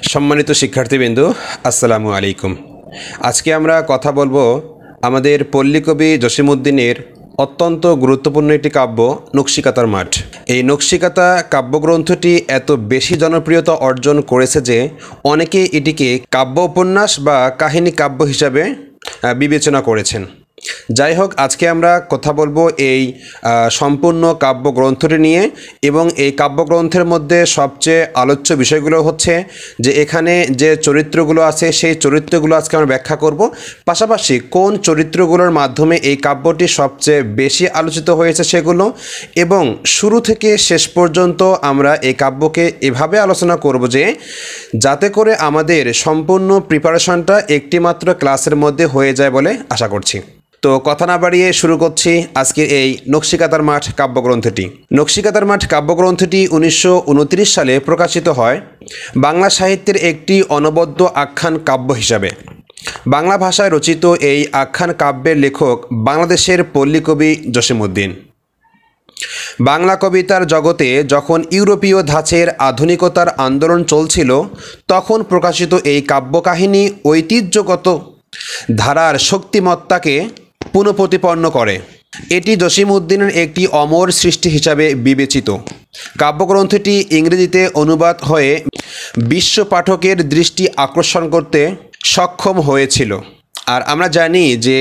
সম্মানিত শিক্ষার্থীবৃন্দ, আসসালামু আলাইকুম। আজকে আমরা কথা বলবো আমাদের পল্লীকবি জসিমউদ্দিনের অত্যন্ত গুরুত্বপূর্ণ একটি কাব্য নকশিকাঁথার মাঠ। এই নকশিকাঁথা কাব্যগ্রন্থটি এত বেশি জনপ্রিয়তা অর্জন করেছে যে অনেকে এটিকে কাব্য উপন্যাস বা কাহিনী কাব্য হিসাবে বিবেচনা করেছেন। যাই হোক, আজকে আমরা কথা বলবো এই সম্পূর্ণ কাব্যগ্রন্থটি নিয়ে, এবং এই কাব্যগ্রন্থের মধ্যে সবচেয়ে আলোচ্য বিষয়গুলো হচ্ছে যে এখানে যে চরিত্রগুলো আছে সেই চরিত্রগুলো আজকে আমরা ব্যাখ্যা করব। পাশাপাশি কোন চরিত্রগুলোর মাধ্যমে এই কাব্যটি সবচেয়ে বেশি আলোচিত হয়েছে সেগুলো, এবং শুরু থেকে শেষ পর্যন্ত আমরা এই কাব্যকে এভাবে আলোচনা করব যে যাতে করে আমাদের সম্পূর্ণ প্রিপারেশনটা একটিমাত্র ক্লাসের মধ্যে হয়ে যায় বলে আশা করছি। তো কথা না বাড়িয়ে শুরু করছি আজকের এই নকশিকাঁথার মাঠ কাব্যগ্রন্থটি। নকশিকাঁথার মাঠ কাব্যগ্রন্থটি 1929 সালে প্রকাশিত হয় বাংলা সাহিত্যের একটি অনবদ্য আখ্যান কাব্য হিসাবে। বাংলা ভাষায় রচিত এই আখ্যান কাব্যের লেখক বাংলাদেশের পল্লীকবি জসিমউদ্দিন। বাংলা কবিতার জগতে যখন ইউরোপীয় ধাঁচের আধুনিকতার আন্দোলন চলছিল, তখন প্রকাশিত এই কাব্যকাহিনী ঐতিহ্যগত ধারার শক্তিমত্তাকে পুনঃপ্রতিপন্ন করে। এটি জসিমউদ্দিনের একটি অমর সৃষ্টি হিসাবে বিবেচিত। কাব্যগ্রন্থটি ইংরেজিতে অনুবাদ হয়ে বিশ্ব পাঠকের দৃষ্টি আকর্ষণ করতে সক্ষম হয়েছিল। আর আমরা জানি যে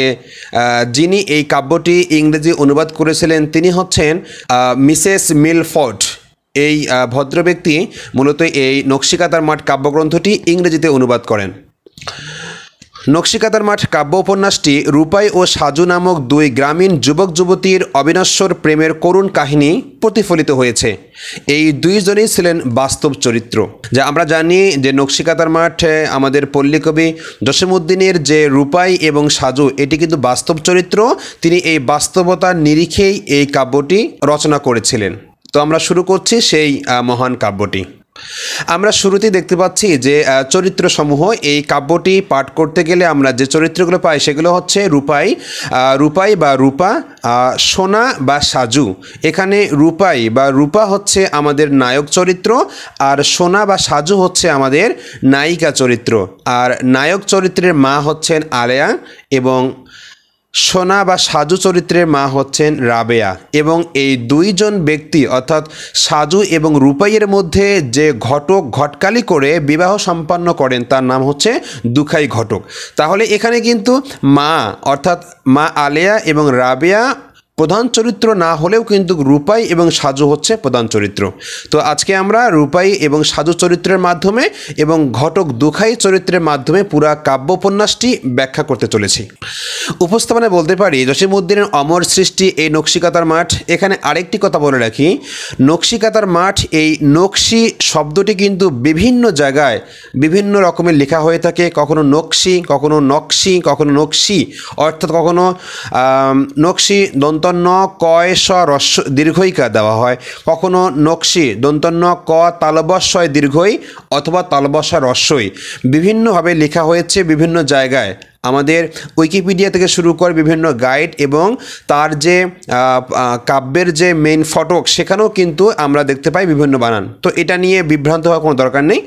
যিনি এই কাব্যটি ইংরেজি অনুবাদ করেছিলেন তিনি হচ্ছেন মিসেস মিলফোর্ড। এই ভদ্রব্যক্তি মূলত এই নকশিকাঁথার মাঠ কাব্যগ্রন্থটি ইংরেজিতে অনুবাদ করেন। নকশিকাঁথার মাঠ কাব্য উপন্যাসটি রূপাই ও সাজু নামক দুই গ্রামীণ যুবক যুবতীর অবিনশ্বর প্রেমের করুণ কাহিনী প্রতিফলিত হয়েছে। এই দুইজনই ছিলেন বাস্তব চরিত্র। যা আমরা জানি যে নকশিকাঁথার মাঠ আমাদের পল্লীকবি জসিমউদ্দিনের যে রূপাই এবং সাজু, এটি কিন্তু বাস্তব চরিত্র। তিনি এই বাস্তবতার নিরিখেই এই কাব্যটি রচনা করেছিলেন। তো আমরা শুরু করছি সেই মহান কাব্যটি। আমরা শুরুতেই দেখতে পাচ্ছি যে চরিত্রসমূহ এই কাব্যটি পাঠ করতে গেলে আমরা যে চরিত্রগুলো পাই সেগুলো হচ্ছে রূপাই বা রূপা, সোনা বা সাজু। এখানে রূপাই বা রূপা হচ্ছে আমাদের নায়ক চরিত্র, আর সোনা বা সাজু হচ্ছে আমাদের নায়িকা চরিত্র। আর নায়ক চরিত্রের মা হচ্ছেন আলেয়া, এবং সোনা বা সাজু চরিত্রের মা হচ্ছেন রাবেয়া। এবং এই দুইজন ব্যক্তি অর্থাৎ সাজু এবং রূপাইয়ের মধ্যে যে ঘটক ঘটকালি করে বিবাহ সম্পন্ন করেন তার নাম হচ্ছে দুখাই ঘটক। তাহলে এখানে কিন্তু মা অর্থাৎ মা আলেয়া এবং রাবেয়া প্রধান চরিত্র না হলেও কিন্তু রূপাই এবং সাজু হচ্ছে প্রধান চরিত্র। তো আজকে আমরা রূপাই এবং সাজু চরিত্রের মাধ্যমে এবং ঘটক দুখাই চরিত্রের মাধ্যমে পুরা কাব্য উপন্যাসটি ব্যাখ্যা করতে চলেছি। উপস্থাপনায় বলতে পারি জসিমউদ্দিনের অমর সৃষ্টি এই নকশিকাঁথার মাঠ। এখানে আরেকটি কথা বলে রাখি, নকশিকাঁথার মাঠ, এই নকশি শব্দটি কিন্তু বিভিন্ন জায়গায় বিভিন্ন রকমের লেখা হয়ে থাকে। কখনো নকশি, কখনো নকশি, কখনো নকশি, অর্থাৎ কখনো নকশি দন্তন্য কয় স রস্য দীর্ঘইকা দেওয়া হয়, কখনো নকশি দন্তন্য ক তালবস্যয় দীর্ঘই অথবা তালবস্যা রস্যই। বিভিন্নভাবে লেখা হয়েছে বিভিন্ন জায়গায়। আমাদের উইকিপিডিয়া থেকে শুরু করে বিভিন্ন গাইড এবং তার যে কাব্যের যে মেইন ফটক সেখানেও কিন্তু আমরা দেখতে পাই বিভিন্ন বানান। তো এটা নিয়ে বিভ্রান্ত হওয়ার কোনো দরকার নেই।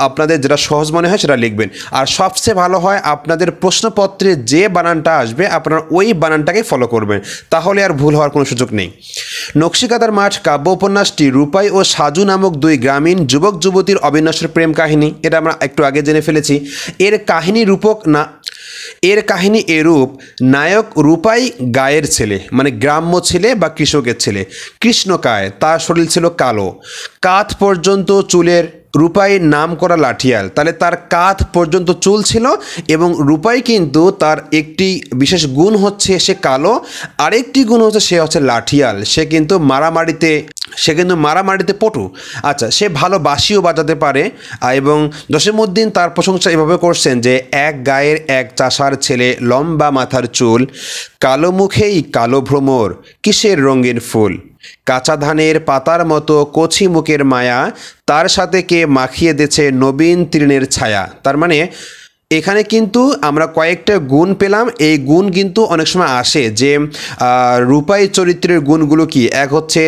আপনাদের যেটা সহজ মনে হয় সেটা লিখবেন। আর সবচেয়ে ভালো হয় আপনাদের প্রশ্নপত্রে যে বানানটা আসবে আপনারা ওই বানানটাকে ফলো করবেন, তাহলে আর ভুল হওয়ার কোনো সুযোগ নেই। নকশিকাঁথার মাঠ কাব্য উপন্যাসটি রূপাই ও সাজু নামক দুই গ্রামীণ যুবক যুবতীর অবিনশ্বর প্রেম কাহিনী। এটা আমরা একটু আগে জেনে ফেলেছি। এর কাহিনী এরূপ, নায়ক রূপাই গায়ের ছেলে, মানে গ্রাম্য ছেলে বা কৃষকের ছেলে, কৃষ্ণকায়। তার শরীর ছিল কালো, কাঁধ পর্যন্ত চুলের। রূপাই নাম করা লাঠিয়াল, তাহলে তার কাঁধ পর্যন্ত চুল ছিল। এবং রূপাই কিন্তু তার একটি বিশেষ গুণ হচ্ছে সে কালো, আরেকটি গুণ হচ্ছে সে হচ্ছে লাঠিয়াল। সে কিন্তু মারামারিতে পটু। আচ্ছা, সে ভালো বাঁশিও বাজাতে পারে। এবং জসিমউদ্দিন তার প্রশংসা এভাবে করছেন যে এক গায়ের এক চাষার ছেলে, লম্বা মাথার চুল, কালো মুখেই কালো ভ্রমর, কিসের রঙিন ফুল, কাঁচা ধানের পাতার মতো কচি মুখের মায়া, তার সাথে কে মাখিয়ে দিয়েছে নবীন তৃণের ছায়া। তার মানে এখানে কিন্তু আমরা কয়েকটা গুণ পেলাম। এই গুণ কিন্তু অনেক সময় আসে যে রূপাই চরিত্রের গুণগুলো কি, এক হচ্ছে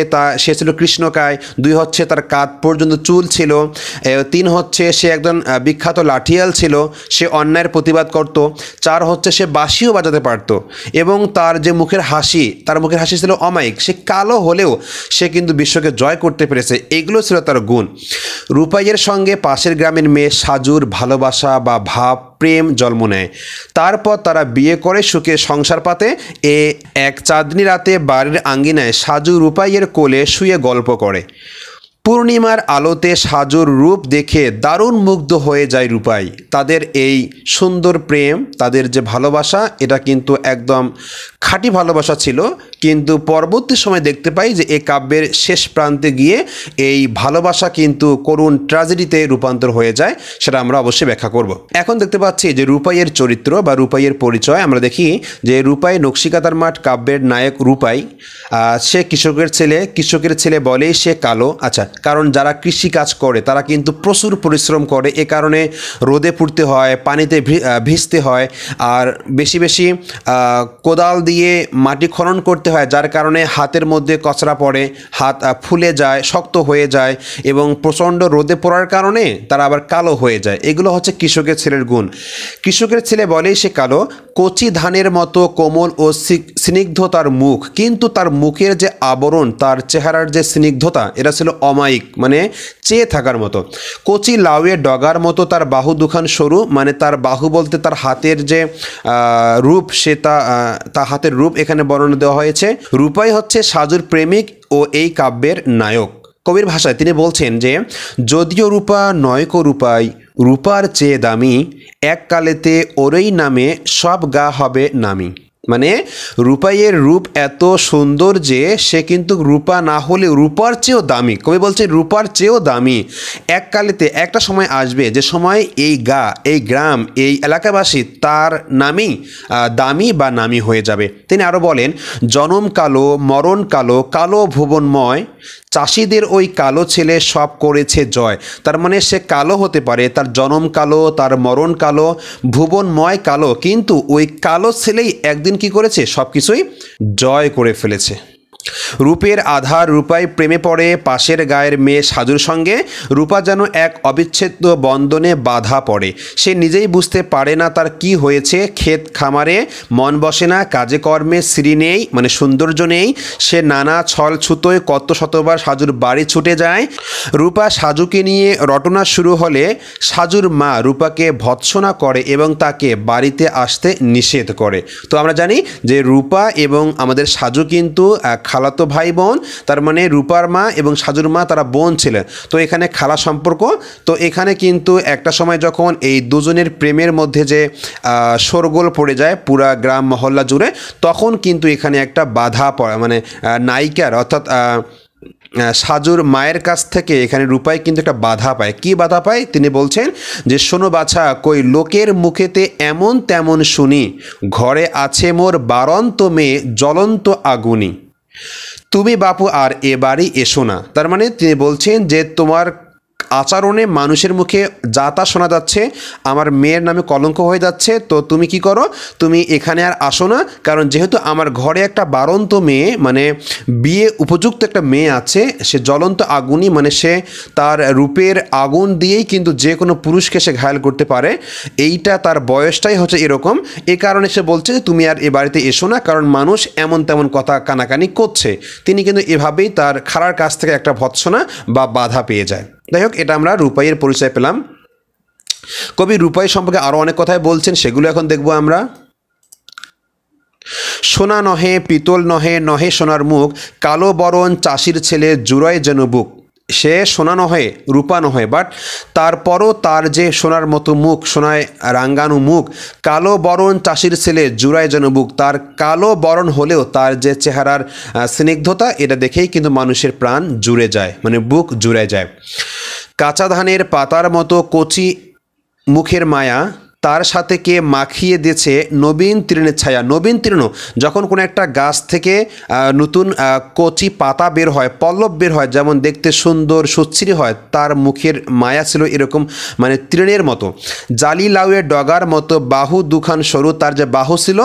সে ছিল কৃষ্ণকায়, দুই হচ্ছে তার কাঁধ পর্যন্ত চুল ছিল, তিন হচ্ছে সে একজন বিখ্যাত লাঠিয়াল ছিল, সে অন্যায়ের প্রতিবাদ করত, চার হচ্ছে সে বাঁশিও বাজাতে পারত, এবং তার যে মুখের হাসি, তার মুখের হাসি ছিল অমায়িক, সে কালো হলেও সে কিন্তু বিশ্বকে জয় করতে পেরেছে। এগুলো ছিল তার গুণ। রূপাইয়ের সঙ্গে পাশের গ্রামের মেয়ে সাজুর ভালোবাসা বা ভাব প্রেম জন্ম নেয়। তারপর তারা বিয়ে করে সুখে সংসার পাতে। এক চাঁদনি রাতে বাড়ির আঙ্গিনায় সাজু রূপাইয়ের কোলে শুয়ে গল্প করে। পূর্ণিমার আলোতে সাজুর রূপ দেখে দারুণ মুগ্ধ হয়ে যায় রূপাই। তাদের এই সুন্দর প্রেম, তাদের যে ভালোবাসা, এটা কিন্তু একদম খাঁটি ভালোবাসা ছিল। কিন্তু পরবর্তী সময় দেখতে পাই যে এই কাব্যের শেষ প্রান্তে গিয়ে এই ভালোবাসা কিন্তু করুণ ট্র্যাজেডিতে রূপান্তর হয়ে যায়, সেটা আমরা অবশ্যই ব্যাখ্যা করব। এখন দেখতে পাচ্ছি যে রূপাইয়ের চরিত্র বা রূপাইয়ের পরিচয়। আমরা দেখি যে রূপাই নকশিকাঁথার মাঠ কাব্যের নায়ক রূপাই, সে কৃষকের ছেলে বলেই সে কালো। আচ্ছা, কারণ যারা কৃষি কাজ করে তারা কিন্তু প্রচুর পরিশ্রম করে, এ কারণে রোদে পুড়তে হয়, পানিতে ভিজতে হয়, আর বেশি বেশি কোদাল দিয়ে মাটি খনন করতে হয়, যার কারণে হাতের মধ্যে কচরা পড়ে, হাত ফুলে যায়, শক্ত হয়ে যায়, এবং প্রচণ্ড রোদে পড়ার কারণে তারা আবার কালো হয়ে যায়। এগুলো হচ্ছে কৃষকের ছেলের গুণ। কৃষকের ছেলে বলেই সে কালো। কচি ধানের মতো কোমল ও স্নিগ্ধ তার মুখ, কিন্তু তার মুখের যে আবরণ, তার চেহারার যে স্নিগ্ধতা, এটা ছিল অমায়িক, মানে চেয়ে থাকার মতো। কচি লাউয়ের ডগার মতো তার বাহু দুখান সরু, মানে তার বাহু বলতে তার হাতের যে রূপ, সে তা হাতের রূপ এখানে বর্ণনা দেওয়া হয়েছে। রূপাই হচ্ছে সাজুর প্রেমিক ও এই কাব্যের নায়ক। কবির ভাষায় তিনি বলছেন যে যদিও রূপা নয়কো রূপাই, রূপার চেয়ে দামি, এককালেতে ওরই নামে সব গা হবে নামি। মানে রূপাইয়ের রূপ এত সুন্দর যে সে কিন্তু রূপা না হলে রূপার চেয়েও দামি। কবি বলছে রূপার চেয়েও দামি। এককালেতে একটা সময় আসবে যে সময় এই গ্রাম, এই এলাকাবাসী তার নামেই দামি বা নামি হয়ে যাবে। তিনি আরও বলেন, জনম কালো মরণ কালো, কালো ভুবনময়, চাষিদের ওই কালো ছেলে সব করেছে জয়। তার মানে সে কালো হতে পারে, তার জনম কালো, তার মরণ কালো, ভুবনময় কালো, কিন্তু ওই কালো ছেলেই একদিন কি করেছে, সব কিছুই জয় করে ফেলেছে। রূপের আধার রূপাই প্রেমে পড়ে পাশের গায়ের মেয়ে সাজুর সঙ্গে। রূপা যেন এক অবিচ্ছেদ্য বন্ধনে বাধা পড়ে। সে নিজেই বুঝতে পারে না তার কি হয়েছে। ক্ষেত খামারে মন বসে না, কাজে কর্মে শ্রী নেই, মানে সৌন্দর্য নেই। সে নানা ছল ছুতোয় কত শতবার সাজুর বাড়ি ছুটে যায়। রূপা সাজুকে নিয়ে রটনা শুরু হলে সাজুর মা রূপাকে ভৎসনা করে এবং তাকে বাড়িতে আসতে নিষেধ করে। তো আমরা জানি যে রূপা এবং আমাদের সাজু কিন্তু খালাতো ভাই বোন, তার মানে রূপার মা এবং সাজুর মা তারা বোন ছিলেন। তো এখানে খালা সম্পর্ক। তো এখানে কিন্তু একটা সময় যখন এই দুজনের প্রেমের মধ্যে যে শোরগোল পড়ে যায় পুরা গ্রাম মহল্লা জুড়ে, তখন কিন্তু এখানে একটা বাধা পড়ে, মানে নায়িকার অর্থাৎ সাজুর মায়ের কাছ থেকে এখানে রূপাই কিন্তু একটা বাধা পায়। কি বাধা পায় তিনি বলছেন যে, শোনো বাছা, কই লোকের মুখেতে এমন তেমন শুনি, ঘরে আছে মোর বারন্ত মেয়ে জ্বলন্ত আগুনি, তুমি বাপু আর এ বাড়ি এসো না। তার মানে তিনি বলছেন যে তোমার আচরণে মানুষের মুখে যা তা শোনা যাচ্ছে, আমার মেয়ের নামে কলঙ্ক হয়ে যাচ্ছে, তো তুমি কি করো, তুমি এখানে আর আসো না। কারণ যেহেতু আমার ঘরে একটা বারন্ত মেয়ে, মানে বিয়ে উপযুক্ত একটা মেয়ে আছে, সে জ্বলন্ত আগুনই, মানে সে তার রূপের আগুন দিয়েই কিন্তু যে কোনো পুরুষকে সে ঘায়াল করতে পারে। এইটা তার বয়সটাই হচ্ছে এরকম। এ কারণে সে বলছে যে তুমি আর এ বাড়িতে এসো না, কারণ মানুষ এমন তেমন কথা কানাকানি করছে। তিনি কিন্তু এভাবেই তার খালার কাছ থেকে একটা ভৎসনা বা বাধা পেয়ে যায়। যাই হোক, এটা আমরা রূপাইয়ের পরিচয় পেলাম। কবি রূপাই সম্পর্কে আরও অনেক কথাই বলছেন, সেগুলো এখন দেখব আমরা। সোনা নহে পিতল নহে, নহে সোনার মুখ, কালো বরণ চাষির ছেলে জুড়ায় যেন বুক। সে সোনা নহে, রূপা নহে, বাট তারপরও তার যে সোনার মতো মুখ, সোনায় রাঙ্গানো মুখ, কালো বরণ চাষির ছেলে জুড়ায় যেন বুক। তার কালো বরণ হলেও তার যে চেহারার স্নিগ্ধতা, এটা দেখেই কিন্তু মানুষের প্রাণ জুড়ে যায়, মানে বুক জুড়ে যায়। কাঁচা ধানের পাতার মতো কচি মুখের মায়া, তার সাথে কে মাখিয়ে দিয়েছে নবীন তৃণের ছায়া। নবীন তৃণ, যখন কোনো একটা গাছ থেকে নতুন কচি পাতা বের হয়, পল্লব বের হয়, যেমন দেখতে সুন্দর সুশ্রী হয়, তার মুখের মায়া ছিল এরকম মানে তৃণের মতো। জালি লাউয়ের ডগার মতো বাহু দুখান সরু, তার যে বাহু ছিল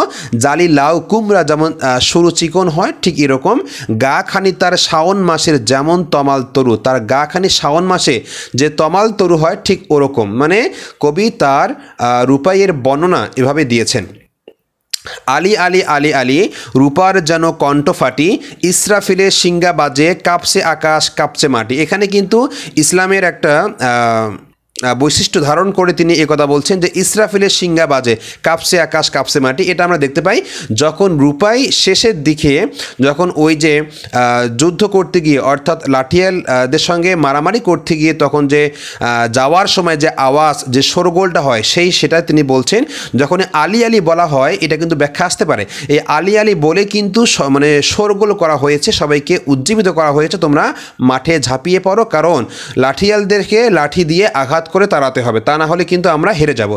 জালি লাউ কুমড়া যেমন সরু চিকন হয় ঠিক এরকম। গা খানি তার শাওন মাসের যেমন তমাল তরু, তার গা খানি শাওন মাসে যে তমাল তরু হয় ঠিক ওরকম। মানে কবি তার রূপাইয়ের বর্ণনা এভাবে দিয়েছেন। আলি আলি আলি আলি রূপার যেন কণ্ঠ ফাটি, ইসরাফিলের সিঙ্গা বাজে কাঁপছে আকাশ কাঁপছে মাটি। এখানে কিন্তু ইসলামের একটা বৈশিষ্ট্য ধারণ করে তিনি একথা বলছেন যে ইসরাফিলের সিঙ্গা বাজে কাঁপছে আকাশ কাঁপছে মাটি। এটা আমরা দেখতে পাই যখন রূপাই শেষের দিকে, যখন ওই যে যুদ্ধ করতে গিয়ে অর্থাৎ লাঠিয়ালদের সঙ্গে মারামারি করতে গিয়ে তখন যে যাওয়ার সময় যে আওয়াজ যে শোরগোলটা হয় সেটা তিনি বলছেন। যখন আলি আলি বলা হয় এটা কিন্তু ব্যাখ্যা আসতে পারে, এই আলি আলি বলে কিন্তু মানে শোরগোল করা হয়েছে, সবাইকে উজ্জীবিত করা হয়েছে, তোমরা মাঠে ঝাঁপিয়ে পড়ো, কারণ লাঠিয়ালদেরকে লাঠি দিয়ে আঘাত করে তাড়াতে হবে, তা না হলে কিন্তু আমরা হেরে যাব,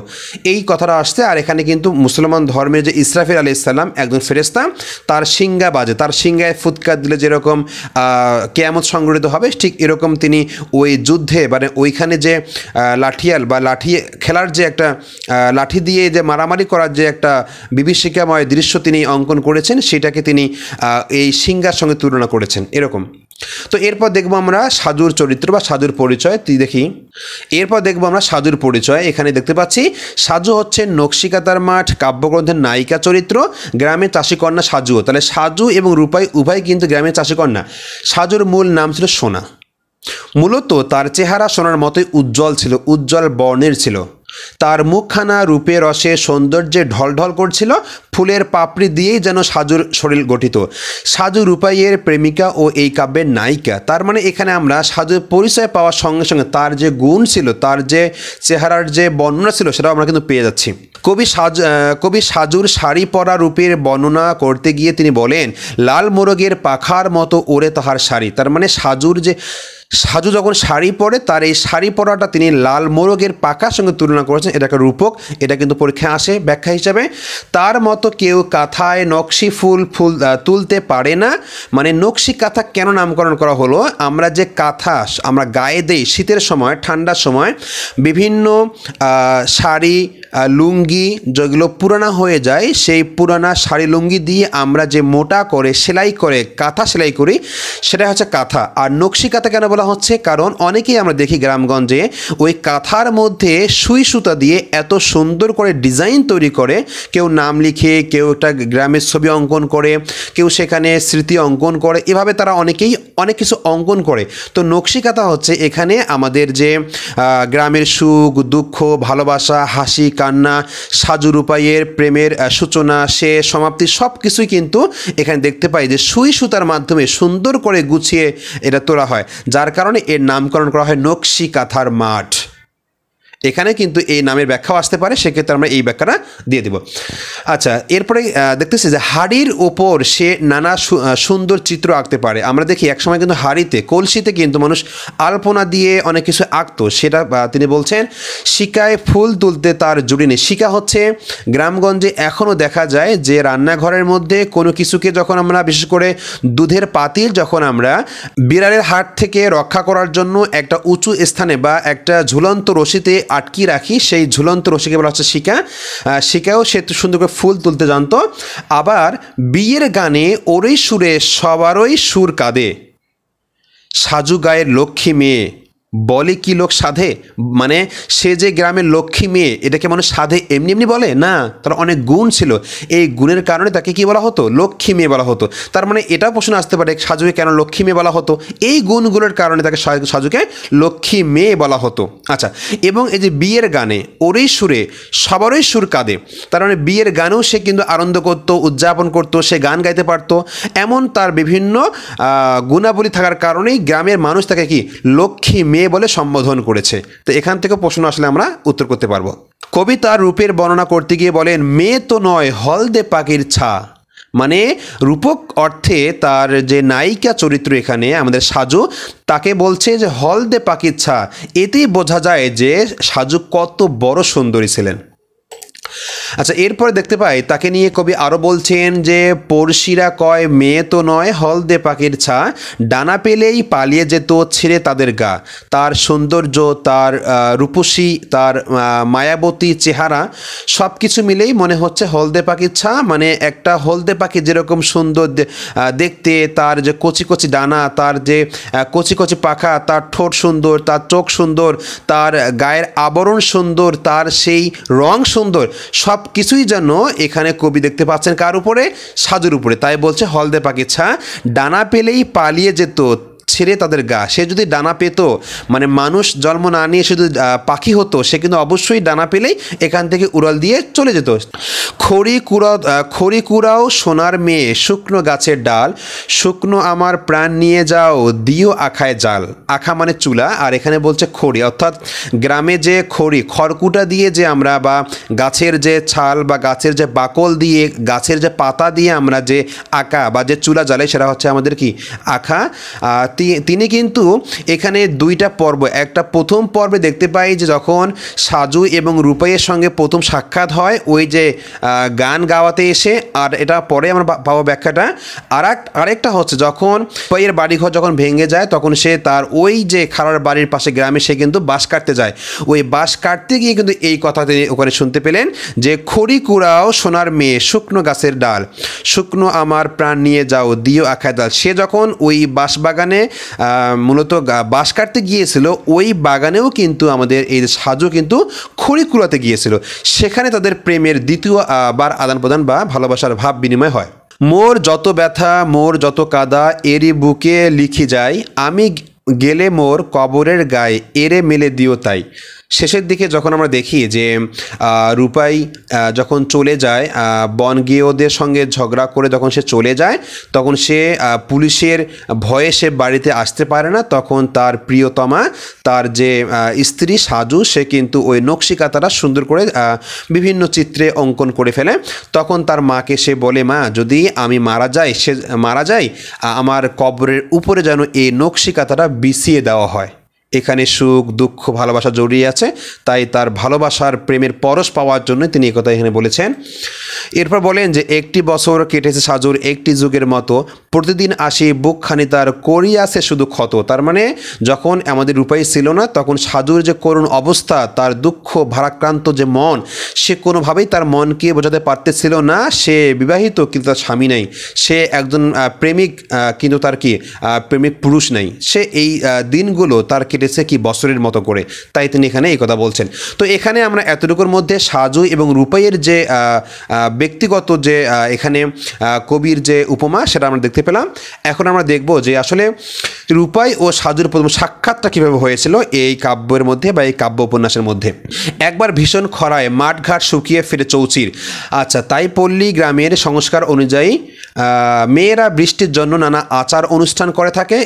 এই কথাটা আসছে। আর এখানে কিন্তু মুসলমান ধর্মের যে ইসরাফিল আলাইহিস সালাম একজন ফেরেশতা, তার সিঙ্গা বাজে, তার সিঙ্গায় ফুৎকার দিলে যেরকম কিয়ামত সংঘটিত হবে ঠিক এরকম তিনি ওই যুদ্ধে মানে ওইখানে যে লাঠিয়াল বা লাঠি খেলার যে একটা লাঠি দিয়ে যে মারামারি করার যে একটা বিভীষিকাময় দৃশ্য তিনি অঙ্কন করেছেন, সেটাকে তিনি এই সিঙ্গার সঙ্গে তুলনা করেছেন এরকম। তো এরপর দেখবো আমরা সাজুর চরিত্র বা সাজুর পরিচয়। দেখি এরপর দেখবো আমরা সাজুর পরিচয়। এখানে দেখতে পাচ্ছি সাজু হচ্ছে নকশিকাতার মাঠ কাব্যগ্রন্থের নায়িকা চরিত্র, গ্রামের চাষিকন্যা সাজুও। তাহলে সাজু এবং রূপাই উভয় কিন্তু গ্রামের চাষিকন্যা। সাজুর মূল নাম ছিল সোনা, মূলত তার চেহারা সোনার মতোই উজ্জ্বল ছিল, উজ্জ্বল বর্ণের ছিল। তার মুখখানা রূপে রসে সৌন্দর্যে ঢলঢল করছিল, ফুলের পাপড়ি দিয়েই যেন সাজুর শরীর গঠিত। সাজু রূপাইয়ের প্রেমিকা ও এই কাব্যের নায়িকা। তার মানে এখানে আমরা সাজুর পরিচয় পাওয়ার সঙ্গে সঙ্গে তার যে গুণ ছিল, তার যে চেহারার যে বর্ণনা ছিল, সেটাও আমরা কিন্তু পেয়ে যাচ্ছি। কবি সাজুর শাড়ি পরা রূপের বর্ণনা করতে গিয়ে তিনি বলেন, লাল মোরগের পাখার মতো ওড়ে তাহার শাড়ি। তার মানে সাজু যখন শাড়ি পরে তার এই শাড়ি পরাটা তিনি লাল মোরগের পাখার সঙ্গে তুলনা করেছেন। এটা একটা রূপক, এটা কিন্তু পরীক্ষায় আসে ব্যাখ্যা হিসাবে। তার মতো কেউ কাঁথায় নকশি ফুল তুলতে পারে না। মানে নকশি কাঁথা কেন নামকরণ করা হলো? আমরা যে কাঁথা আমরা গায়ে দেই শীতের সময়, ঠান্ডার সময়, বিভিন্ন শাড়ি লুঙ্গি যেগুলো পুরানা হয়ে যায়, সেই পুরানা শাড়ি লুঙ্গি দিয়ে আমরা যে মোটা করে সেলাই করে কাঁথা সেলাই করি, সেটা হচ্ছে কাঁথা। আর নকশি কাঁথা কেন বলা হচ্ছে? কারণ অনেকেই আমরা দেখি গ্রামগঞ্জে ওই কাঁথার মধ্যে সুই সুতা দিয়ে এত সুন্দর করে ডিজাইন তৈরি করে, কেউ নাম লিখে, কেউ একটা গ্রামের ছবি অঙ্কন করে, কেউ সেখানে স্মৃতি অঙ্কন করে, এভাবে তারা অনেকেই অনেক কিছু অঙ্কন করে। তো নকশি কাঁথা হচ্ছে এখানে আমাদের যে গ্রামের সুখ দুঃখ ভালোবাসা হাসি কান্না, সাজু রূপাইয়ের প্রেমের সূচনা শেষ সমাপ্তি সব কিছুই কিন্তু এখানে দেখতে পাই যে সুই সুতার মাধ্যমে সুন্দর করে গুছিয়ে এটা তোলা হয়, যার কারণে এর নামকরণ করা হয় নকশি কাঁথার মাঠ। এখানে কিন্তু এই নামের ব্যাখ্যাও আসতে পারে, সেক্ষেত্রে আমরা এই ব্যাখ্যাটা দিয়ে দেব। আচ্ছা, এরপরে দেখতেছি যে হাড়ির ওপর সে নানা সুন্দর চিত্র আঁকতে পারে। আমরা দেখি একসময় কিন্তু হাড়িতে কলসিতে কিন্তু মানুষ আলপনা দিয়ে অনেক কিছু আঁকতো, সেটা তিনি বলছেন শিকায় ফুল তুলতে তার জুড়ি নেই। শিকা হচ্ছে গ্রামগঞ্জে এখনও দেখা যায় যে রান্নাঘরের মধ্যে কোনো কিছুকে যখন আমরা বিশেষ করে দুধের পাতিল যখন আমরা বিড়ালের হাত থেকে রক্ষা করার জন্য একটা উঁচু স্থানে বা একটা ঝুলন্ত রশিতে আটকিয়ে রাখি, সেই ঝুলন্ত রশিকে বলা হচ্ছে শিকা। শিকাও সে সুন্দর করে ফুল তুলতে জানতো। আবার বিয়ের গানে ওরই সুরে সবারই সুর কাঁদে, সাজু গায়ের লক্ষ্মী মেয়ে বলে কি লোক সাধে। মানে সে যে গ্রামের লক্ষ্মী মেয়ে, এটাকে মানুষ সাধে এমনি এমনি বলে না, তার অনেক গুণ ছিল, এই গুণের কারণে তাকে কি বলা হতো? লক্ষ্মী মেয়ে বলা হতো। তার মানে এটা প্রশ্ন আসতে পারে সাজুকে কেন লক্ষ্মী মেয়ে বলা হতো? এই গুণগুলোর কারণে তাকে সাজুকে লক্ষ্মী মেয়ে বলা হতো। আচ্ছা, এবং এই যে বিয়ের গানে ওরই সুরে সবারই সুর কাঁদে, তার মানে বিয়ের গানেও সে কিন্তু আনন্দ করতো, উদযাপন করতো, সে গান গাইতে পারতো, এমন তার বিভিন্ন গুণাবলী থাকার কারণেই গ্রামের মানুষ তাকে কি লক্ষ্মী মেয়ে বলে সম্বোধন করেছে। তো এখান থেকে প্রশ্ন আসলে আমরা উত্তর করতে পারবো। কবি তার রূপের বর্ণনা করতে গিয়ে বলেন, মেয়ে তো নয় হলদে পাখির ছা। মানে রূপক অর্থে তার যে নায়িকা চরিত্র এখানে আমাদের সাজু, তাকে বলছে যে হলদে পাখির ছা। এতেই বোঝা যায় যে সাজু কত বড় সুন্দরী ছিলেন। আচ্ছা, এরপরে দেখতে পাই তাকে নিয়ে কবি আরও বলছেন যে পড়শিরা কয় মেয়ে তো নয় হলদে পাখির ছা, ডানা পেলেই পালিয়ে যেত ছেড়ে তাদের গা। তার সৌন্দর্য, তার রূপসী, তার মায়াবতী চেহারা সব কিছু মিলেই মনে হচ্ছে হলদে পাখির ছা। মানে একটা হলদে পাখি যেরকম সুন্দর দেখতে, তার যে কচি কচি ডানা, তার যে কচি কচি পাখা, তার ঠোঁট সুন্দর, তার চোখ সুন্দর, তার গায়ের আবরণ সুন্দর, তার সেই রং সুন্দর, সব কিছুই যেন এখানে কবি দেখতে পাচ্ছেন কার উপরে? সাজুর উপরে। তাই বলছে হলদে পাখির ছা, ডানা পেলেই পালিয়ে যেত ছেড়ে তাদের গা। সে যদি ডানা পেত, মানে মানুষ জন্ম না নিয়ে শুধু পাখি হতো, সে কিন্তু অবশ্যই ডানা পেলেই এখান থেকে উড়াল দিয়ে চলে যেত। খড়ি কুড়াও সোনার মেয়ে শুকনো গাছের ডাল, শুকনো আমার প্রাণ নিয়ে যাও দিও আখায় জাল। আখা মানে চুলা, আর এখানে বলছে খড়ি, অর্থাৎ গ্রামে যে খড়কুটা দিয়ে যে আমরা, বা গাছের যে ছাল বা গাছের যে বাকল দিয়ে, গাছের যে পাতা দিয়ে আমরা যে আঁকা বা যে চুলা জ্বালাই, সেটা হচ্ছে আমাদের কি? আখা। তিনি কিন্তু এখানে দুইটা পর্ব, একটা প্রথম পর্বে দেখতে পাই যে যখন সাজু এবং রূপাইয়ের সঙ্গে প্রথম সাক্ষাৎ হয় ওই যে গান গাওয়াতে এসে, আর এটা পরে আমরা পাবো ব্যাখ্যাটা। আরেকটা হচ্ছে যখন রূপাইয়ের বাড়িঘর যখন ভেঙে যায়, তখন সে তার ওই যে খালার বাড়ির পাশে গ্রামে সে কিন্তু বাঁশ কাটতে যায়। ওই বাঁশ কাটতে গিয়ে কিন্তু এই কথা তিনি ওখানে শুনতে পেলেন যে খড়ি কুড়াও সোনার মেয়ে শুকনো গাছের ডাল, শুকনো আমার প্রাণ নিয়ে যাও দিও আখায় ডাল। সে যখন ওই বাঁশ বাগানে মূলত বাঁশ কাটতে গিয়েছিল, ওই বাগানেও কিন্তু আমাদের এই সাজু কিন্তু খড়ি কুড়াতে গিয়েছিল। সেখানে তাদের প্রেমের দ্বিতীয় বার আদান প্রদান বা ভালোবাসার ভাব বিনিময় হয়। মোর যত ব্যথা মোর যত কাদা এরি বুকে লিখি যাই, আমি গেলে মোর কবরের গায়ে এরে মেলে দিও তাই। শেষের দিকে যখন আমরা দেখি যে রূপাই যখন চলে যায়, বনগেঁয়োদের সঙ্গে ঝগড়া করে যখন সে চলে যায়, তখন সে পুলিশের ভয়ে সে বাড়িতে আসতে পারে না। তখন তার প্রিয়তমা, তার যে স্ত্রী সাজু, সে কিন্তু ওই নকশিকাতাটা সুন্দর করে বিভিন্ন চিত্রে অঙ্কন করে ফেলে। তখন তার মাকে সে বলে, মা যদি আমি মারা যাই, আমার কবরের উপরে যেন এই নকশিকাতাটা বিছিয়ে দেওয়া হয়। এখানে সুখ, দুঃখ, ভালোবাসা জড়িয়ে আছে, তাই তার ভালোবাসার প্রেমের পরশ পাওয়ার জন্য তিনি এই কথা এখানে বলেছেন। এরপর বলেন যে একটি বছর কেটেছে সাজুর একটি যুগের মতো, প্রতিদিন আসি বুকখানি তার করিয়াছে শুধু ক্ষত। তার মানে যখন আমাদের রূপাই ছিল না, তখন সাজুর যে করুণ অবস্থা, তার দুঃখ ভারাক্রান্ত যে মন, সে কোনোভাবেই তার মনকে বোঝাতে পারতেছিল না। সে বিবাহিত কিন্তু তার স্বামী নাই, সে একজন প্রেমিক কিন্তু তার কি প্রেমিক পুরুষ নাই। সে এই দিনগুলো তার কেটেছে কি বছরের মতো করে, তাই তিনি এখানে এই কথা বলছেন। তো এখানে আমরা এতটুকুর মধ্যে সাজু এবং রূপাইয়ের যে ব্যক্তিগত যে এখানে কবির যে উপমা, সেটা আমরা দেখতে পেলাম। এখন আমরা দেখব যে আসলে রূপাই ও সাজুর প্রথম সাক্ষাৎটা কীভাবে হয়েছিল এই কাব্যের মধ্যে বা এই কাব্য উপন্যাসের মধ্যে। একবার ভীষণ খরায় মাঠঘাট শুকিয়ে ফিরে চৌচির। আচ্ছা, তাই পল্লী গ্রামের সংস্কার অনুযায়ী মেয়েরা বৃষ্টির জন্য নানা আচার অনুষ্ঠান করে থাকে।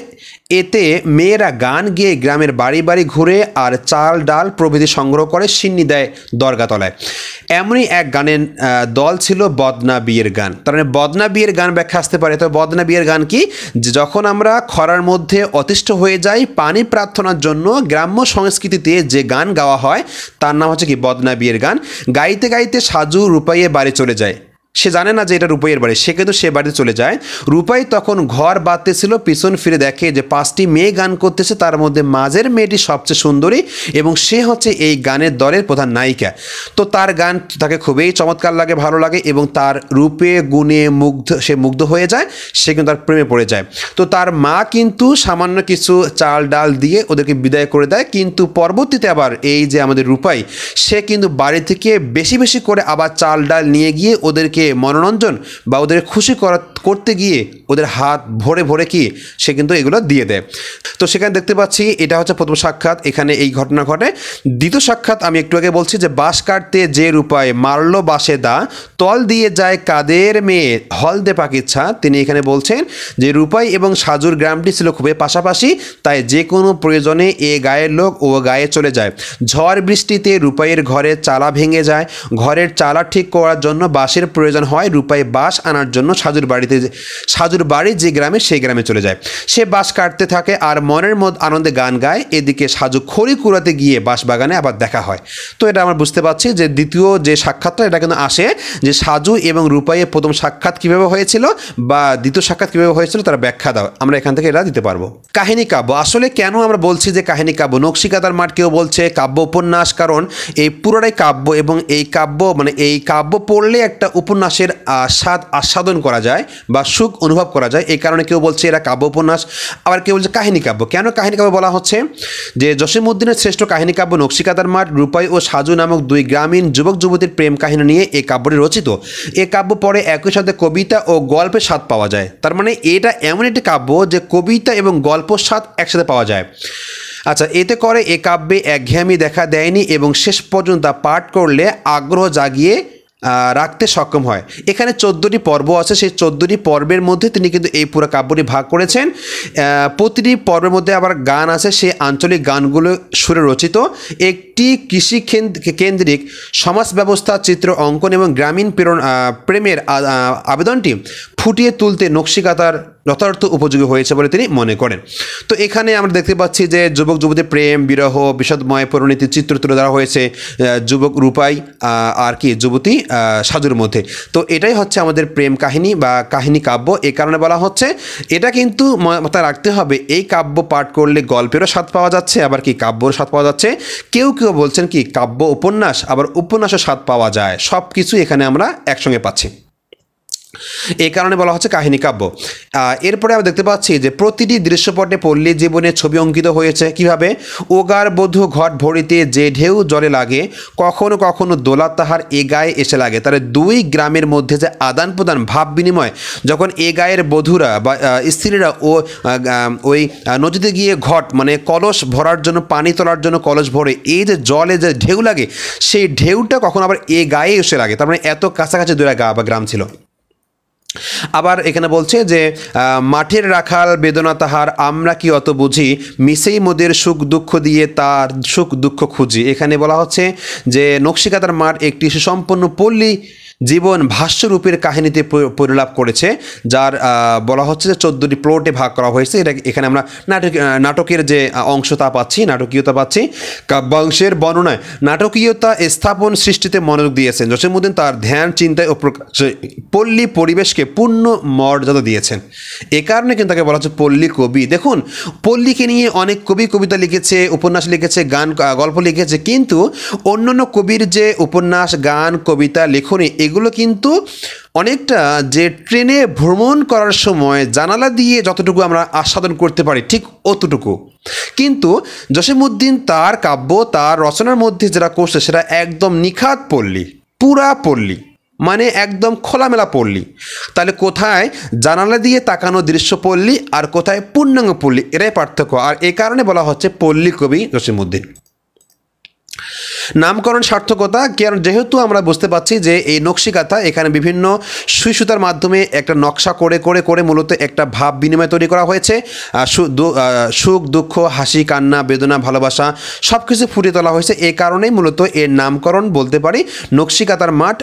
এতে মেয়েরা গান গেয়ে গ্রামের বাড়ি বাড়ি ঘুরে আর চাল ডাল প্রভৃতি সংগ্রহ করে সিন্নি দেয় দরগাতলায়। এমনই এক গানের দল ছিল বদনা বিয়ের গান। তার মানে বদনা বিয়ের গান ব্যাখ্যা আসতে পারে। তো বদনা বিয়ের গান কি? যে যখন আমরা খরার মধ্যে অতিষ্ঠ হয়ে যাই, পানি প্রার্থনার জন্য গ্রাম্য সংস্কৃতিতে যে গান গাওয়া হয় তার নাম হচ্ছে কি বদনা বিয়ের গান। গাইতে গাইতে সাজু রূপাইয়ের বাড়ি চলে যায়। সে জানে না যে এটা রূপাইয়ের বাড়ি, সে কিন্তু সে বাড়িতে চলে যায়। রূপাই তখন ঘর বাঁধতেছিল, পিছন ফিরে দেখে যে 5টি মেয়ে গান করতেছে, তার মধ্যে মাঝের মেয়েটি সবচেয়ে সুন্দরী এবং সে হচ্ছে এই গানের দলের প্রধান নায়িকা। তো তার গান তাকে খুবই চমৎকার লাগে, ভালো লাগে এবং তার রূপে গুণে সে মুগ্ধ হয়ে যায়, সে কিন্তু তার প্রেমে পড়ে যায়। তো তার মা কিন্তু সামান্য কিছু চাল ডাল দিয়ে ওদেরকে বিদায় করে দেয়, কিন্তু পরবর্তীতে আবার এই যে আমাদের রূপাই, সে কিন্তু বাড়ি থেকে বেশি বেশি করে আবার চাল ডাল নিয়ে গিয়ে ওদেরকে মনোরঞ্জন বা ওদের খুশি করতে গিয়ে ওদের হাত ভরে ভরে কি সে কিন্তু এগুলো দিয়ে দেয়। তো সেখানে দেখতে পাচ্ছি এটা হচ্ছে প্রথম সাক্ষাৎ, এখানে এই ঘটনা ঘটে। দ্বিতীয় সাক্ষাৎ আমি একটু আগে বলছি যে বাঁশ কাটতে যে রূপায় মারলো বাঁশে দা, তল দিয়ে যায় কাদের মেয়ে হলদে পাখির ছা। তিনি এখানে বলছেন যে রূপাই এবং সাজুর গ্রামটি ছিল খুবই পাশাপাশি, তাই যে কোনো প্রয়োজনে এ গায়ের লোক ও গায়ে চলে যায়। ঝড় বৃষ্টিতে রূপাইয়ের ঘরের চালা ভেঙে যায়, ঘরের চালা ঠিক করার জন্য বাঁশের প্রয়োজন প্রয়োজন হয় রূপাই বাঁশ আনার জন্য সাজুর বাড়ি যে গ্রামে সেই গ্রামে চলে যায়। সে বাঁশ কাটতে থাকে আর মনের মধ্যে আনন্দে গান গায়। এদিকে সাজু খড়ি কুড়াতে গিয়ে বাঁশ বাগানে আবার দেখা হয়। তো এটা আমরা বুঝতে পারছি যে দ্বিতীয় যে সাক্ষাৎটা এটা কিন্তু আসে যে সাজু এবং রূপাইয়ের প্রথম সাক্ষাৎ কীভাবে হয়েছিল বা দ্বিতীয় সাক্ষাৎ কীভাবে হয়েছিল তার ব্যাখ্যা দাও, আমরা এখান থেকে এটা দিতে পারবো। কাহিনী কাব্য, আসলে কেন আমরা বলছি যে কাহিনী কাব্য? নকশিকাঁথার মাঠ কেউ বলছে কাব্য উপন্যাস, কারণ এই পুরোটাই কাব্য এবং এই কাব্য মানে এই কাব্য পড়লে একটা উপন্যাসের স্বাদ আস্বাদন করা যায় বা সুখ অনুভব করা যায়, এই কারণে কেউ বলছে এরা কাব্য উপন্যাস। আবার কেউ বলছে কাহিনী কাব্য। কেন কাহিনী কাব্য বলা হচ্ছে? যে জসীমউদ্দিনের শ্রেষ্ঠ কাহিনী কাব্য নকশিকাঁথার মাঠ রূপাই ও সাজু নামক দুই গ্রামীণ যুবক যুবতীর প্রেম কাহিনী নিয়ে এই কাব্যটি রচিত। এই কাব্য পড়ে একই সাথে কবিতা ও গল্পের স্বাদ পাওয়া যায়। তার মানে এটা এমন একটি কাব্য যে কবিতা এবং গল্পের স্বাদ একসাথে পাওয়া যায়। আচ্ছা, এতে করে এ কাব্যে একঘেয়েমি দেখা দেয়নি এবং শেষ পর্যন্ত পাঠ করলে আগ্রহ জাগিয়ে রাখতে সক্ষম হয়। এখানে 14টি পর্ব আছে, সেই 14টি পর্বের মধ্যে তিনি কিন্তু এই পুরো কাব্যটি ভাগ করেছেন। প্রতিটি পর্বের মধ্যে আবার গান আছে, সেই আঞ্চলিক গানগুলো সুরে রচিত। একটি কৃষি কেন্দ্রিক সমাজ ব্যবস্থা, চিত্র অঙ্কন এবং গ্রামীণ প্রেমের আবেদনটি ফুটিয়ে তুলতে নকশিকাঁথার যথার্থ উপযোগী হয়েছে বলে তিনি মনে করেন। তো এখানে আমরা দেখতে পাচ্ছি যে যুবক যুবতীর প্রেম, বিরহ, বিষাদময় পরিণতির চিত্র তুলে ধরা হয়েছে যুবক রূপাই আর কি যুবতী সাজুর মধ্যে। তো এটাই হচ্ছে আমাদের প্রেম কাহিনী বা কাহিনী কাব্য। এই কারণে বলা হচ্ছে এটা কিন্তু মাথায় রাখতে হবে, এই কাব্য পাঠ করলে গল্পেরও স্বাদ পাওয়া যাচ্ছে, আবার কি কাব্যর স্বাদ পাওয়া যাচ্ছে। কেউ কেউ বলছেন কি কাব্য উপন্যাস, আবার উপন্যাসের স্বাদ পাওয়া যায়। সব কিছু এখানে আমরা একসঙ্গে পাচ্ছি, এই কারণে বলা হচ্ছে কাহিনী কাব্য। এরপরে আমরা দেখতে পাচ্ছি যে প্রতিটি দৃশ্যপটে পল্লী জীবনের ছবি অঙ্কিত হয়েছে। কিভাবে? ওগার বধূ ঘট ভরিতে যে ঢেউ জলে লাগে, কখনো কখনো দোলা তাহার এ গায়ে এসে লাগে। তাহলে দুই গ্রামের মধ্যে যে আদান প্রদান ভাব বিনিময়, যখন এ গায়ের বধূরা বা স্ত্রীরা ওই নদীতে গিয়ে ঘট মানে কলস ভরার জন্য, পানি তোলার জন্য কলস ভরে, এই যে জলে যে ঢেউ লাগে সেই ঢেউটা কখনো আবার এ গায়ে এসে লাগে। তার মানে এত কাছাকাছি দুই গা বা গ্রাম ছিল। আবার এখানে বলছে যে মাঠের রাখাল বেদনা তাহার, আমরা কি অত বুঝি, মিশেই মোদের সুখ দুঃখ দিয়ে তার সুখ দুঃখ খুঁজি। এখানে বলা হচ্ছে যে নকশিকাঁথার মাঠ একটি সুসম্পন্ন পল্লী জীবন ভাষ্যরূপের কাহিনীতে পরিলাপ করেছে, যার বলা হচ্ছে যে 14টি প্লটে ভাগ করা হয়েছে। এটা এখানে আমরা নাটকের যে অংশতা পাচ্ছি, নাটকীয়তা পাচ্ছি। কাব্যাংশের বর্ণনায় নাটকীয়তা স্থাপন সৃষ্টিতে মনোযোগ দিয়েছেন জসীমউদ্দিন। তার ধ্যান চিন্তায় ও প্রকাশে পল্লী পরিবেশকে পূর্ণ মর্যাদা দিয়েছেন। এ কারণে কিন্তু তাকে বলা হচ্ছে পল্লী কবি। দেখুন, পল্লীকে নিয়ে অনেক কবি কবিতা লিখেছে, উপন্যাস লিখেছে, গান গল্প লিখেছে, কিন্তু অন্যান্য কবির যে উপন্যাস, গান, কবিতা, লেখনী এগুলো কিন্তু অনেকটা যে ট্রেনে ভ্রমণ করার সময় জানালা দিয়ে যতটুকু আমরা আস্বাদন করতে পারি ঠিক অতটুকু। কিন্তু জসীমউদ্দিন তার কাব্য, তার রচনার মধ্যে যেটা করছে সেটা একদম নিখাত পল্লী, পুরা পল্লী, মানে একদম খোলামেলা পল্লী। তাহলে কোথায় জানালা দিয়ে তাকানো দৃশ্য পল্লী আর কোথায় পূর্ণাঙ্গ পল্লী, এটাই পার্থক্য। আর এই কারণে বলা হচ্ছে পল্লী কবি জসীমউদ্দিন। নামকরণ সার্থকতা, কারণ যেহেতু আমরা বুঝতে পারছি যে এই নকশিকাঁথা এখানে বিভিন্ন সুই সুতার মাধ্যমে একটা নকশা করে করে করে মূলত একটা ভাব বিনিময় তৈরি করা হয়েছে। সুখ দুঃখ, হাসি কান্না, বেদনা, ভালোবাসা সব কিছু ফুটিয়ে তোলা হয়েছে। এই কারণেই মূলত এর নামকরণ বলতে পারি নকশিকাঁথার মাঠ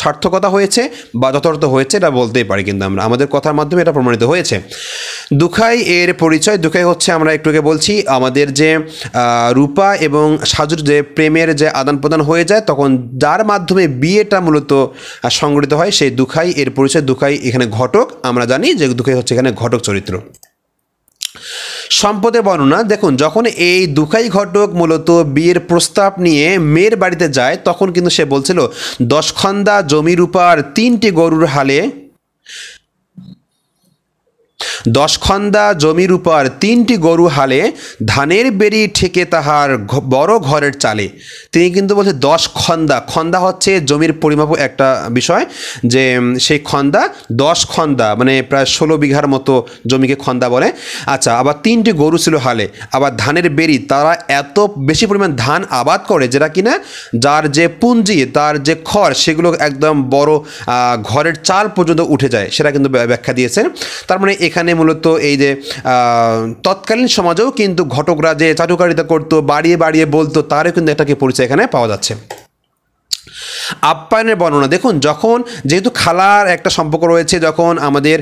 সার্থকতা হয়েছে বা যথার্থ হয়েছে এটা বলতেই পারি, কিন্তু আমরা আমাদের কথার মাধ্যমে এটা প্রমাণিত হয়েছে। দুখাই এর পরিচয়। দুখাই হচ্ছে আমরা একটু আগে বলছি আমাদের যে রূপা এবং সাজুর যে প্রেমের যে আদান প্রদান হয়ে যায় তখন যার মাধ্যমে বিয়েটা মূলত সংগঠিত হয় সেই দুখাই এর পরিচয়। দুখাই এখানে ঘটক, আমরা জানি যে দুখাই হচ্ছে এখানে ঘটক চরিত্র। সম্পদের বর্ণনা দেখুন, যখন এই দুখাই ঘটক মূলত বিয়ের প্রস্তাব নিয়ে মেয়ের বাড়িতে যায় তখন কিন্তু সে বলছিল 10 খন্দা জমির উপর 3টি গরুর হালে 10 খন্দা জমির উপর 3টি গরু হালে ধানের বেরি ঠেকে তাহার বড় ঘরের চালে। তিনি কিন্তু বলছে 10 খন্দা, খন্দা হচ্ছে জমির পরিমাপ একটা বিষয়, যে সেই খন্দা 10 খন্দা মানে প্রায় 16 বিঘার মতো জমিকে খন্দা বলে। আচ্ছা, আবার 3টি গরু ছিল হালে, আবার ধানের বেরি, তারা এত বেশি পরিমাণ ধান আবাদ করে যেটা কিনা যার যে পুঞ্জি, তার যে খড় সেগুলো একদম বড় ঘরের চাল পর্যন্ত উঠে যায়, সেটা কিন্তু ব্যাখ্যা দিয়েছেন। তার মানে এখানে মূলত এই যে তৎকালীন সমাজেও কিন্তু ঘটকরা যে চাটুকারিতা করতো, বাড়িয়ে বাড়িয়ে বলতো, তারও কিন্তু এটাকে পরিচয় এখানে পাওয়া যাচ্ছে। আপ্যায়নের বর্ণনা দেখুন, যখন যেহেতু খালার একটা সম্পর্ক রয়েছে, যখন আমাদের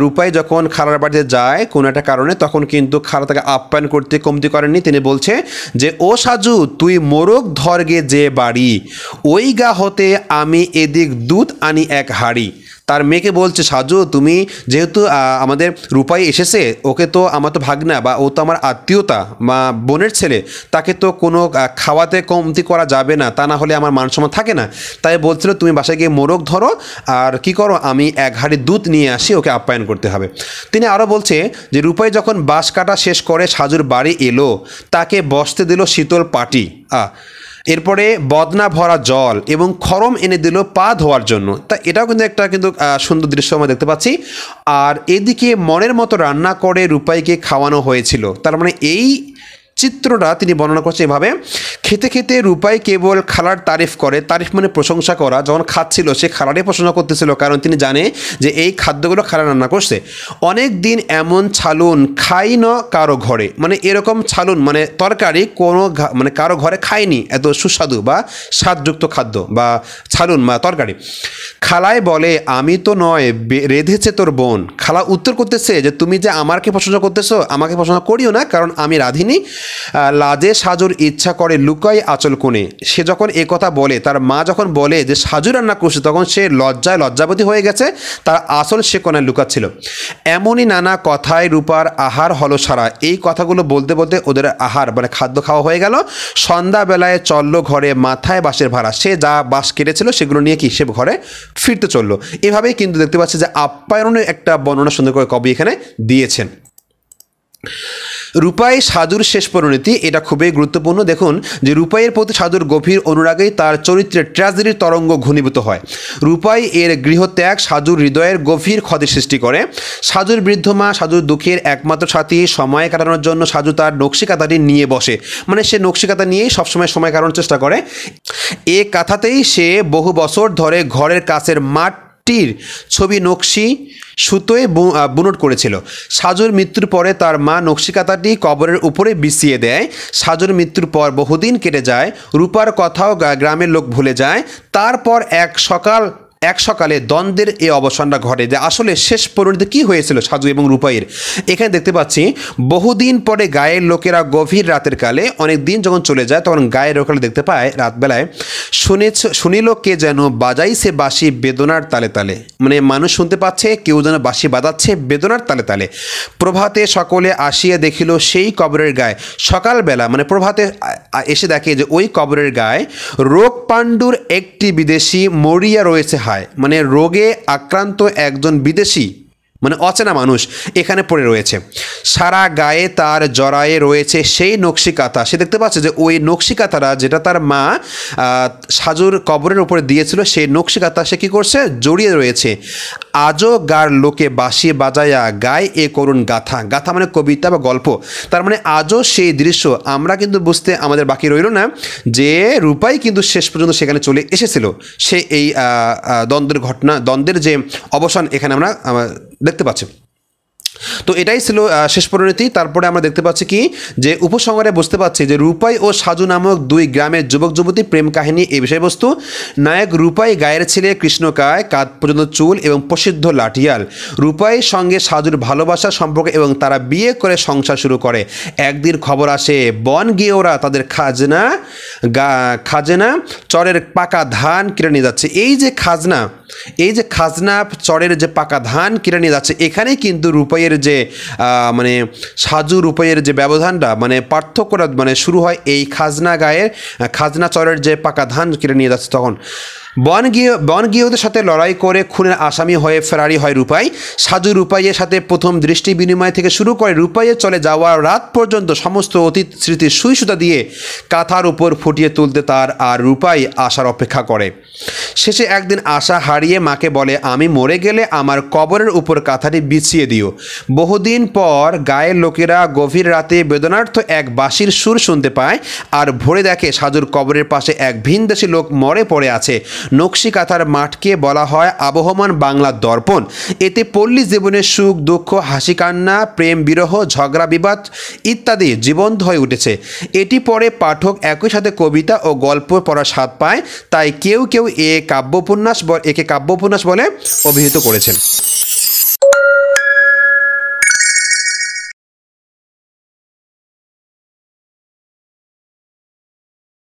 রূপাই যখন খালার বাড়িতে যায় কোনো একটা কারণে, তখন কিন্তু খালা তাকে আপ্যায়ন করতে কমতি করেননি। তিনি বলছে যে, ও সাজু তুই মোরগ ধরগে যে বাড়ি, ওই গা হতে আমি এদিক দুধ আনি এক হাড়ি। তার মেয়েকে বলছে, সাজু তুমি যেহেতু আমাদের রূপাই এসেছে, ওকে তো আমার তো ভাগনা বা ও তো আমার আত্মীয়তা বা বোনের ছেলে, তাকে তো কোনো খাওয়াতে কমতি করা যাবে না, তা না হলে আমার মান সম্মান থাকে না। তাই বলছিল তুমি বাসায় গিয়ে মোরগ ধরো আর কি করো, আমি এক হাঁড়ি দুধ নিয়ে আসি, ওকে আপ্যায়ন করতে হবে। তিনি আরও বলছে যে রূপাই যখন বাঁশ কাটা শেষ করে সাজুর বাড়ি এলো, তাকে বসতে দিল শীতল পাটি, এরপরে বদনা ভরা জল এবং খরম এনে দিল পা ধোয়ার জন্য। তা এটাও কিন্তু একটা সুন্দর দৃশ্য আমরা দেখতে পাচ্ছি। আর এদিকে মনের মতো রান্না করে রূপাইকে খাওয়ানো হয়েছিল। তার মানে এই চিত্রটা তিনি বর্ণনা করছে এভাবে, খেতে খেতে রূপাই কেবল খালার তারিফ করে, তারিফ মানে প্রশংসা করা, যখন খাচ্ছিল সে খালারই প্রশংসা করতেছিল, কারণ তিনি জানে যে এই খাদ্যগুলো খালা রান্না করছে। অনেক দিন এমন ছালুন খাই ন কারো ঘরে, মানে এরকম ছালুন মানে তরকারি কোনো মানে কারো ঘরে খায়নি, এত সুস্বাদু বা স্বাদযুক্ত খাদ্য বা ছালুন বা তরকারি। খালায় বলে, আমি তো নয় রেধেছে তোর বোন। খালা উত্তর করতেছে যে তুমি যে আমাকে প্রশংসা করতেছো, আমাকে প্রশংসা করিও না, কারণ আমি রাঁধিনি। লাজে সাজুর ইচ্ছা করে লুকাই আঁচল কোণে। সে যখন এ কথা বলে, তার মা যখন বলে যে সাজু রান্না করছে, তখন সে লজ্জাবতী হয়ে গেছে, তার আসল সে কোণায় লুকাচ্ছিল। এমনই নানা কথায় রূপার আহার হলো সারা। এই কথাগুলো বলতে বলতে ওদের আহার মানে খাদ্য খাওয়া হয়ে গেল। সন্ধ্যাবেলায় চললো ঘরে মাথায় বাঁশের ভাড়া, সে যা বাঁশ কেটেছিল সেগুলো নিয়ে কি সে ঘরে ফিরতে চললো। এভাবেই কিন্তু দেখতে পাচ্ছি যে আপ্যায়নের একটা বর্ণনা সুন্দর করে কবি এখানে দিয়েছেন। রূপাই সাজুর শেষ পরিণতি, এটা খুবই গুরুত্বপূর্ণ। দেখুন যে রূপাইয়ের প্রতি সাজুর গভীর অনুরাগেই তার চরিত্রের ট্র্যাজেডির তরঙ্গ ঘনীভূত হয়। রূপাই এর গৃহত্যাগ সাজুর হৃদয়ের গভীর ক্ষতি সৃষ্টি করে। সাজুর বৃদ্ধ মা সাজুর দুঃখের একমাত্র সাথী, সময় কাটানোর জন্য সাজু তার নকশিকাতাটি নিয়ে বসে, মানে সে নকশিকাতা নিয়েই সবসময় সময় কাটানোর চেষ্টা করে। এ কাঁথাতেই সে বহু বছর ধরে ঘরের কাছের মাটির ছবি নকশি সুতোয় বুনট করেছিল। সাজুর মৃত্যুর পরে তার মা নকশিকাতাটি কবরের উপরে বিছিয়ে দেয়। সাজুর মৃত্যুর পর বহুদিন কেটে যায়, রূপার কথাও গ্রামের লোক ভুলে যায়। তারপর এক সকালে দ্বন্দ্বের এই অবসানটা ঘটে, যে আসলে শেষ পরিণতি কী হয়েছিল সাজু এবং রূপাইয়ের। এখানে দেখতে পাচ্ছি বহুদিন পরে গায়ের লোকেরা গভীর রাতের কালে, অনেক দিন যখন চলে যায় তখন গায়ের লোকেরা দেখতে পায় রাতবেলায় শুনিল কে যেন বাজাইছে বাঁশি বেদনার তালে তালে, মানে মানুষ শুনতে পাচ্ছে কেউ যেন বাঁশি বাজাচ্ছে বেদনার তালে তালে। প্রভাতে সকলে আসিয়া দেখিল সেই কবরের গায়ে, সকালবেলা মানে প্রভাতে এসে দেখে যে ওই কবরের গায়ে রোগ পাণ্ডুর একটি বিদেশি মরিয়া রয়েছে, মানে রোগে আক্রান্ত একজন বিদেশি মানে অচেনা মানুষ এখানে পড়ে রয়েছে। সারা গায়ে তার জরায়ে রয়েছে সেই নকশিকাতা। সে দেখতে পাচ্ছে যে ওই নকশিকাতারা যেটা তার মা সাজুর কবরের উপরে দিয়েছিল, সেই নকশিকাতা সে কী করছে, জড়িয়ে রয়েছে। আজও গার লোকে বাঁশি বাজায়া গায় এ করুণ গাথা, গাথা মানে কবিতা বা গল্প। তার মানে আজও সেই দৃশ্য আমরা কিন্তু বুঝতে আমাদের বাকি রইল না যে রূপাই কিন্তু শেষ পর্যন্ত সেখানে চলে এসেছিল। সে এই দ্বন্দ্বের যে অবসান এখানে আমরা দেখতে পাচ্ছি। তো এটাই ছিল শেষ পরিণতি। তারপরে আমরা দেখতে পাচ্ছি কি যে উপসংহারে বুঝতে পারছি যে রূপাই ও সাজু নামক দুই গ্রামের যুবক যুবতী প্রেম কাহিনী এই বিষয়বস্তু। নায়ক রূপাই গায়ের ছেলে কৃষ্ণকায়, কাঁধ পর্যন্ত চুল এবং প্রসিদ্ধ লাঠিয়াল। রূপাইয়ের সঙ্গে সাজুর ভালোবাসার সম্পর্ক এবং তারা বিয়ে করে সংসার শুরু করে। একদিন খবর আসে বন গিয়ে ওরা তাদের খাজনা চরের পাকা ধান কিনে নিয়ে যাচ্ছে। এই যে খাজনা চরের যে পাকা ধান কিনে নিয়ে যাচ্ছে, এখানেই কিন্তু রূপাইয়ের যে মানে সাজু রূপাইয়ের যে ব্যবধানটা মানে পার্থক্যটা মানে শুরু হয় এই খাজনা চরের যে পাকা ধান কিনে নিয়ে যাচ্ছে। তখন বনগৃহদের সাথে লড়াই করে খুনের আসামি হয়ে ফেরারি হয় রূপাই। সাজু রূপাইয়ের সাথে প্রথম দৃষ্টি বিনিময় থেকে শুরু করে রূপাইয়ের চলে যাওয়ার রাত পর্যন্ত সমস্ত অতীত স্মৃতির সুই সুতা দিয়ে কাঁথার উপর ফুটিয়ে তুলতে তার আর রূপাই আসার অপেক্ষা করে। শেষে একদিন আশা হারিয়ে মাকে বলে, আমি মরে গেলে আমার কবরের উপর কাঁথাটি বিছিয়ে দিও। বহুদিন পর গায়ের লোকেরা গভীর রাতে বেদনার্থ এক বাঁশির সুর শুনতে পায়, আর ভোরে দেখে সাজুর কবরের পাশে এক ভিনদেশী লোক মরে পড়ে আছে। নকশি কাঁথার মাঠকে বলা হয় আবহমান বাংলার দর্পণ। এতে পল্লী জীবনের সুখ দুঃখ, হাসি কান্না, প্রেম বিরহ, ঝগড়া বিবাদ ইত্যাদি জীবন্ত হয়ে উঠেছে। এটি পড়ে পাঠক একই সাথে কবিতা ও গল্প পড়ার স্বাদ পায়। তাই কেউ কেউ একে কাব্য উপন্যাস বলে অভিহিত করেছেন।